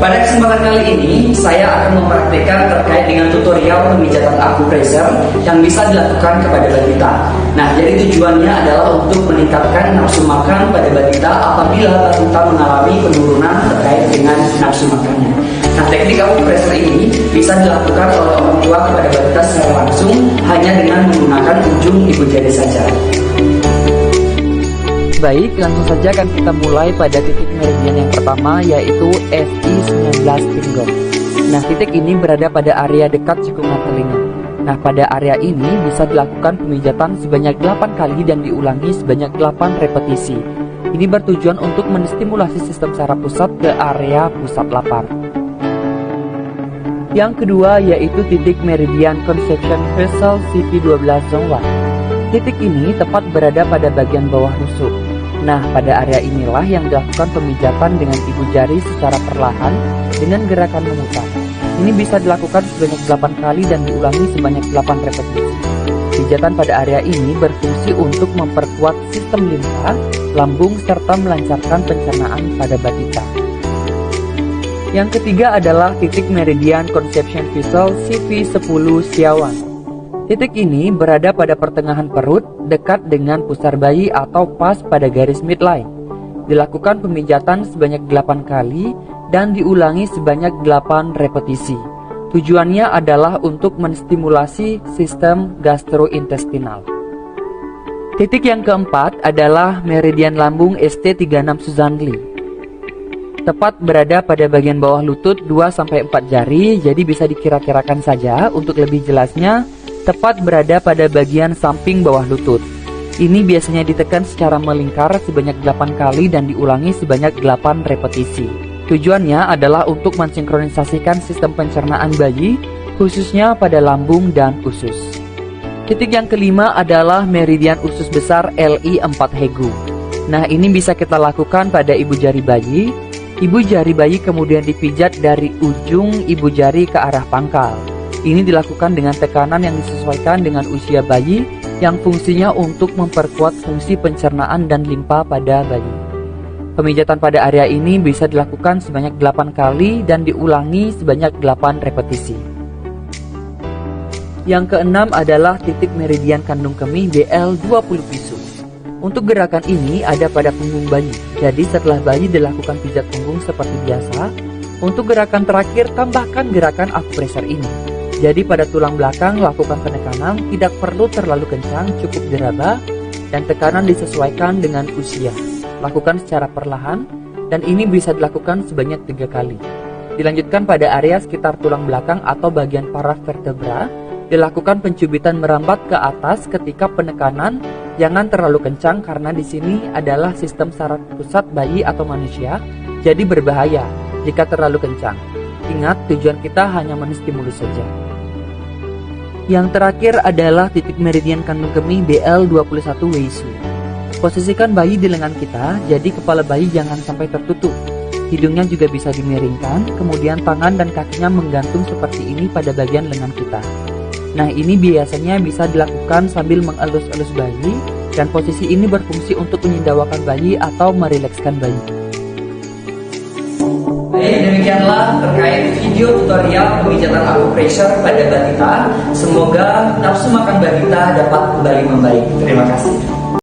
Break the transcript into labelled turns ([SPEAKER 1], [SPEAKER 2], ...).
[SPEAKER 1] Pada kesempatan kali ini, saya akan mempraktikkan terkait dengan tutorial pemijatan akupressure yang bisa dilakukan kepada balita. Nah, jadi tujuannya adalah untuk meningkatkan nafsu makan pada balita apabila balita mengalami penurunan terkait dengan nafsu makannya. Nah, teknik akupressure ini bisa dilakukan oleh orang tua kepada balita secara langsung hanya dengan menggunakan ujung ibu jari saja.
[SPEAKER 2] Baik, langsung saja akan kita mulai pada titik meridian yang pertama, yaitu FI19 pinggul. Nah, titik ini berada pada area dekat cekungan telinga. Nah, pada area ini bisa dilakukan pemijatan sebanyak 8 kali dan diulangi sebanyak 8 repetisi. Ini bertujuan untuk menstimulasi sistem saraf pusat ke area pusat lapar. Yang kedua yaitu titik meridian conception vessel CV12 zone 1. Titik ini tepat berada pada bagian bawah rusuk. Nah, pada area inilah yang dilakukan pemijatan dengan ibu jari secara perlahan dengan gerakan memutar. Ini bisa dilakukan sebanyak 8 kali dan diulangi sebanyak 8 repetisi. Pijatan pada area ini berfungsi untuk memperkuat sistem limpa, lambung, serta melancarkan pencernaan pada balita. Yang ketiga adalah titik meridian conception vessel CV10 Siawan. Titik ini berada pada pertengahan perut, dekat dengan pusar bayi atau pas pada garis midline. Dilakukan pemijatan sebanyak 8 kali dan diulangi sebanyak 8 repetisi. Tujuannya adalah untuk menstimulasi sistem gastrointestinal. Titik yang keempat adalah meridian lambung ST36 Suzanli. Tepat berada pada bagian bawah lutut 2-4 jari, jadi bisa dikira-kirakan saja untuk lebih jelasnya. Tepat berada pada bagian samping bawah lutut. Ini biasanya ditekan secara melingkar sebanyak 8 kali dan diulangi sebanyak 8 repetisi. Tujuannya adalah untuk mensinkronisasikan sistem pencernaan bayi, khususnya pada lambung dan usus. Titik yang kelima adalah meridian usus besar LI4 Hegu. Nah, ini bisa kita lakukan pada ibu jari bayi. Ibu jari bayi kemudian dipijat dari ujung ibu jari ke arah pangkal. Ini dilakukan dengan tekanan yang disesuaikan dengan usia bayi yang fungsinya untuk memperkuat fungsi pencernaan dan limpa pada bayi. Pemijatan pada area ini bisa dilakukan sebanyak 8 kali dan diulangi sebanyak 8 repetisi. Yang keenam adalah titik meridian kandung kemih BL20 pisu. Untuk gerakan ini ada pada punggung bayi. Jadi setelah bayi dilakukan pijat punggung seperti biasa, untuk gerakan terakhir tambahkan gerakan akupressure ini. Jadi pada tulang belakang lakukan penekanan, tidak perlu terlalu kencang, cukup diraba, dan tekanan disesuaikan dengan usia. Lakukan secara perlahan, dan ini bisa dilakukan sebanyak 3 kali. Dilanjutkan pada area sekitar tulang belakang atau bagian paravertebra, dilakukan pencubitan merambat ke atas ketika penekanan, jangan terlalu kencang karena di sini adalah sistem saraf pusat bayi atau manusia, jadi berbahaya jika terlalu kencang. Ingat, tujuan kita hanya menstimulus saja. Yang terakhir adalah titik meridian kandung kemih BL21 Weisu. Posisikan bayi di lengan kita, jadi kepala bayi jangan sampai tertutup. Hidungnya juga bisa dimiringkan, kemudian tangan dan kakinya menggantung seperti ini pada bagian lengan kita. Nah, ini biasanya bisa dilakukan sambil mengelus-elus bayi, dan posisi ini berfungsi untuk menyindawakan bayi atau merilekskan bayi.
[SPEAKER 1] Baik, demikianlah terkait video tutorial pemijatan akupressure pada balita. Semoga nafsu makan balita dapat kembali membaik. Terima kasih.